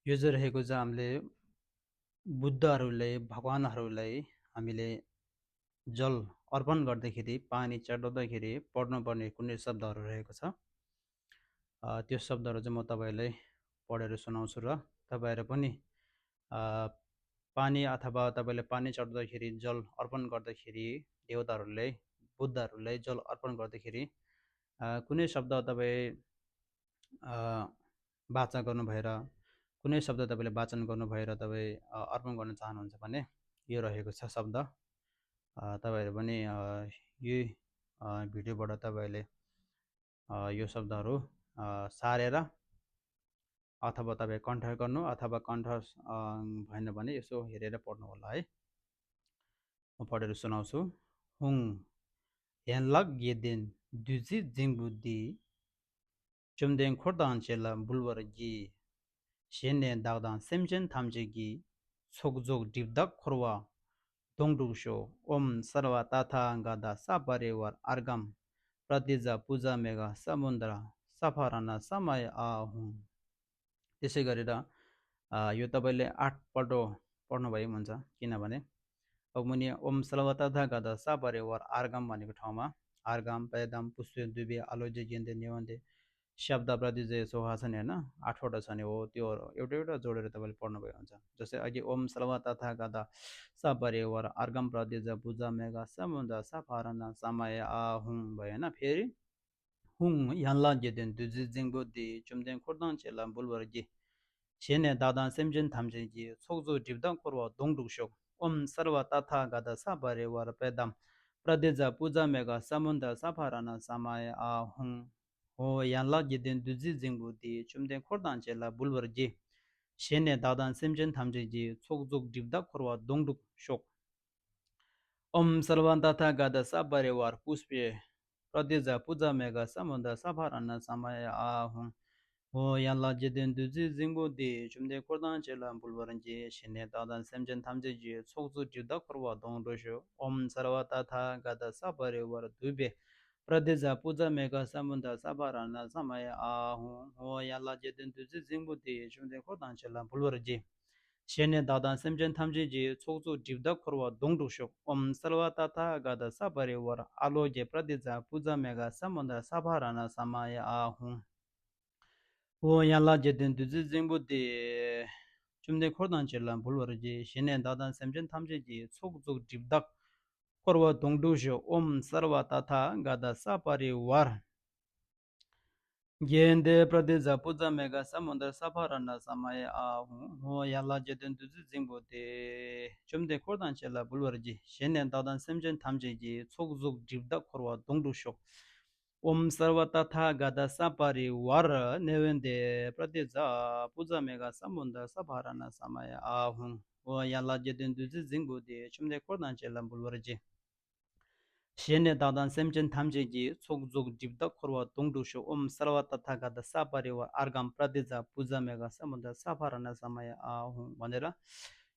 यो चाहिँ रहेको चाहिँ हामीले बुद्धहरूलाई भगवानहरूलाई हामीले जल अर्पण गर्दाखेरि पानी चढाउँदाखेरि पढ्नुपर्ने कुनै शब्दहरू रहेको छ। त्यो शब्दहरू चाहिँ म तपाईँहरूलाई पढेर सुनाउँछु र तपाईँहरू पनि पानी अथवा तपाईँले पानी चढाउँदाखेरि जल अर्पण गर्दाखेरि देवताहरूलाई बुद्धहरूलाई जल अर्पण गर्दाखेरि कुनै शब्द तपाईँ वाचा गर्नु भएर कुनै शब्द तपाईँले वाचन गर्नु भएर तपाईँ अर्पण गर्न चाहनुहुन्छ भने यो रहेको छ शब्द। तपाईँहरू पनि यही भिडियोबाट तपाईँहरूले यो शब्दहरू सारेर अथवा तपाईँ कण्ठ गर्नु अथवा कण्ठ भएन भने यसो हेरेर पढ्नु होला है। म पढेर सुनाउँछु। हुङ हेनलग गेदेन दुजी जिङबुद्दी चुमदेङ खोर्दान चेला बुलवरगी शेने दागदान सेमचेन थामजेगी सोगजोग डिबदक खोरवा दोंगडुगशो ओम सर्वा ताथा गादा सापरेवर आर्गम प्रतिजा पूजा मेगा समुद्र सफाराना समय आहुँ। त्यसै गरेर यो तपाईँले 8 पल्ट पढ्नुभयो हुन्छ, किनभने अब मुनि ओम सर्वा ताथा गादा सापरेवर आर्गम भनेको ठाउँमा आर्गम पैदम पुष्य दुबे आलोजे गेन्दे नेवन्दे शब्द प्रतिजय सोहा छ नि होइन, 8वटा छ नि हो, त्यो एउटा एउटा जोडेर तपाईँले पढ्नुभयो हुन्छ। जस्तै अघि ओम सर्वा तथा गदा सपरेवर अर्गम प्रदेश पूजा मेगा समुद्र सफारना समय आहुङ भयो होइन। फेरि हुङ यानला गेदेन दुजी जिङबो दि चुमदेन खोर्दान चेला बुलवरगी छेने दादान सेमजेन थामजेगी सोगजो डिबदाङ खोरवा दोङडुकशोक ओम सर्वा तथा गदा सपरेवर पेदम प्रदेश पूजा मेगा समुद्र सफारना समय आहुङ हो यानला गेदेन दुजी जिङबो दि चुमदेन खोर्दान चेला बुलवरगी शेने दादान सेमजेन थामजेगी सोगजोग डिबदाङ खोरवा दोङडुकशोक ओम सर्वा तथा गदा सपरेवर पुष्पे प्रदेश पूजा मेगा समुद्र सफारना समय आहुङ हो यानला गेदेन दुजी जिङबो दि चुमदेन खोर्दान चेला बुलवरगी शेने दादान सेमजेन थामजेगी सोगजोग डिबदाङ खोरवा दोङडुकशोक ओम सर्वा तथा गदा सपरेवर दुबे प्रदेश पूजा मेगा समुद्र सफारना समय आहुँ हो यानला गेदेन दुजी जिङबो दि चुमदेन खोर्दान चेला बुलवरगी शेने दादान सेमजेन थामजेगी सोगजोग डिबदाङ खोरवा दोङडुकशोक ओम सर्वा तथा गदा सपरेवर आलोगे प्रदेश पूजा मेगा समुद्र सफारना समय आहुँ हो यानला गेदेन दुजी जिङबो दि चुमदेन खोर्दान चेला बुलवरगी शेने दादान सेमजेन थामजेगी सोगजोग डिबदाङ खोरवा दोङडुकशोक ओम सर्वा तथा गदा सपरेवर गेंदे प्रदेश पूजा मेगा समुद्र सफारना समय आहुँ हो यानला गेदेन दुजी जिङबो दि चुमदेन खोर्दान चेला बुलवरगी शेने दादान सेमजेन थामजेगी सोगजोग डिबदाङ खोरवा दोङडुकशोक ओम सर्वा तथा गदा सपरेवर नेवेन्दे प्रदेश पूजा मेगा समुद्र सफारना समय आहुँ हो यानला गेदेन दुजी जिङबो दि चुमदेन खोर्दान चेला बुलवरगी शेने दादान सेमजेन थामजेगी सोगजोग डिबदाङ खोरवा दोङडुकशोक ओम सर्वा तथा गदा सपरेवर आर्गम प्रदेश पूजा मेगा समुद्र सफारना समय आहुँ भनेर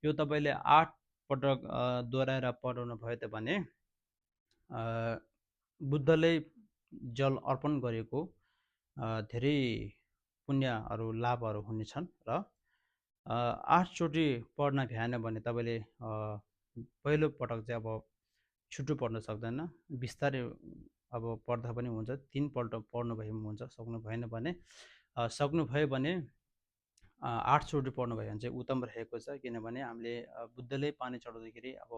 यो तपाईँले 8 पटक दोहोऱ्याएर पढाउनु भयो भने बुद्धले जल अर्पण गरेको धेरै पुण्यहरू लाभहरू हुनेछन् र 8 चोटि पढ्न भ्याएन भने तपाईँले पहिलो पटक चाहिँ अब छुट्टो पढ्न सक्दैन, बिस्तारै अब पढ्दा पनि हुन्छ। 3 पल्ट पढ्नु भयो हुन्छ, सक्नु भएन भने सक्नुभयो भने 8 चोटि पढ्नु भयो भने चाहिँ उत्तम रहेको छ। किनभने हामीले बुद्धले पानी चढाउँदाखेरि अब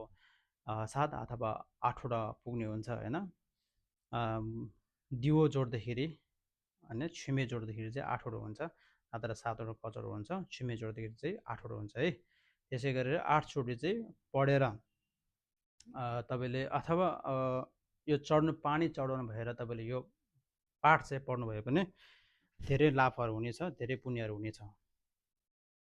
7 अथवा 8वटा पुग्ने हुन्छ होइन। दियो जोड्दाखेरि होइन, छिमे जोड्दाखेरि चाहिँ 8वटा हुन्छ, नत्र 7वटा कचरो हुन्छ, छिमे जोड्दाखेरि चाहिँ 8वटा हुन्छ है। त्यसै गरेर 8 चोटि चाहिँ पढेर तपाईँले अथवा यो पानी चढाउनु भएर तपाईँले यो पाठ चाहिँ पढ्नुभयो भने धेरै लाभहरू हुनेछ, धेरै पुण्यहरू हुनेछ।